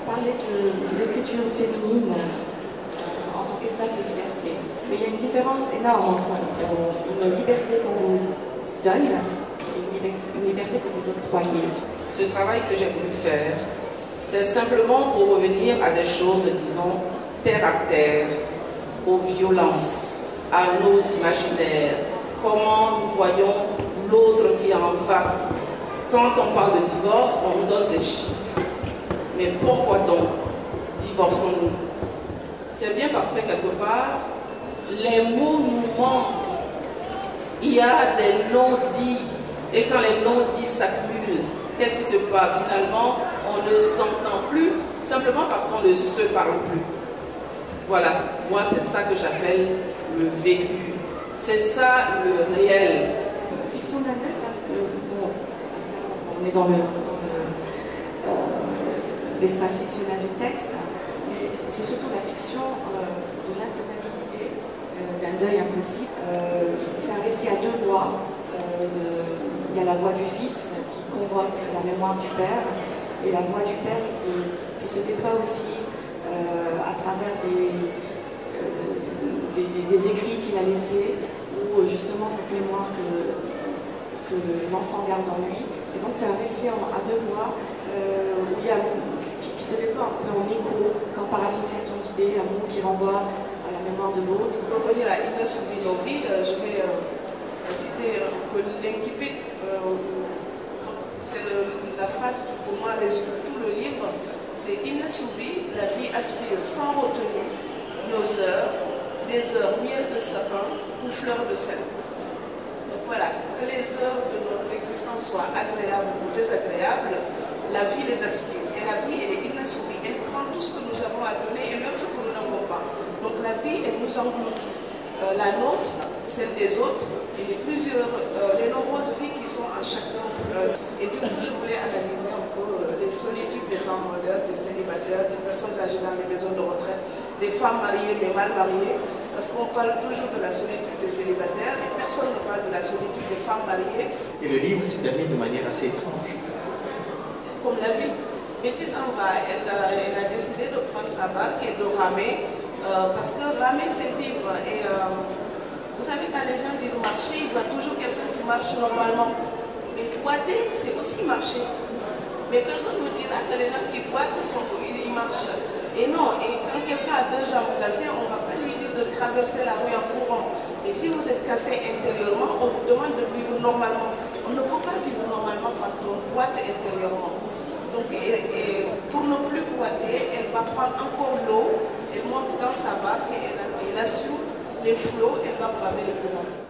parlé de l'écriture féminine en tant qu'espace de liberté. Mais il y a une différence énorme entre une liberté qu'on vous donne et une liberté que vous octroyez. Ce travail que j'ai voulu faire, c'est simplement pour revenir à des choses, disons, terre à terre, aux violences, à nos imaginaires, comment nous voyons l'autre qui est en face. Quand on parle de divorce, on nous donne des chiffres. Mais pourquoi donc divorçons-nous? C'est bien parce que quelque part, les mots nous manquent. Il y a des non-dits. Et quand les non-dits s'accumulent, qu'est-ce qui se passe? Finalement, on ne s'entend plus, simplement parce qu'on ne se parle plus. Voilà, moi c'est ça que j'appelle le vécu. C'est ça le réel. Fiction d'Andeuil, parce que bon, on est dans l'espace fictionnel du texte, mais c'est surtout la fiction de l'infaisabilité d'un deuil impossible. C'est un récit à deux voix. Il y a la voix du fils qui convoque la mémoire du père et la voix du père qui se déploie aussi à travers des écrits qu'il a laissés, où justement cette mémoire que l'enfant garde en lui. Et donc c'est un récit à deux voix qui se déploie un peu en écho, quand par association d'idées, un mot qui renvoie à la mémoire de l'autre. Pour revenir à Inès Soubi, je vais citer l'incipit. C'est la phrase qui pour moi résume tout le livre. C'est Inès Soubi, la vie aspire sans retenue nos heures, des heures miel de sapin ou fleurs de sel. Donc voilà, que les heures de notre existence soient agréables ou désagréables, la vie les aspire. Et la vie, elle est inassouvie. Elle prend tout ce que nous avons à donner et même ce que nous n'avons pas. Donc la vie, elle nous engloutit. La nôtre, celle des autres, et les nombreuses vies qui sont en chacun. Et du coup, je voulais analyser un peu les solitudes des femmes modernes, des célibataires, des personnes âgées dans les maisons de retraite, des femmes mariées mais mal mariées, parce qu'on parle toujours de la solitude des célibataires et personne ne parle de la solitude des femmes mariées. Et le livre s'est terminé de manière assez étrange. Comme la vie. Betty s'en va, elle a décidé de prendre sa barque et de ramer, parce que ramer c'est vivre. Et vous savez, quand les gens disent marcher, il y a toujours quelqu'un qui marche normalement. Mais boiter, c'est aussi marcher. Mais personne ne me dira que les gens qui boitent, ils marchent. Et non, et quand quelqu'un a deux jambes cassées, on ne va pas lui dire de traverser la rue en courant. Et si vous êtes cassé intérieurement, on vous demande de vivre normalement. On ne peut pas vivre normalement quand on boite intérieurement. Donc, pour ne plus boiter, elle va prendre encore l'eau, elle monte dans sa barque et elle assure les flots, elle va braver les courants.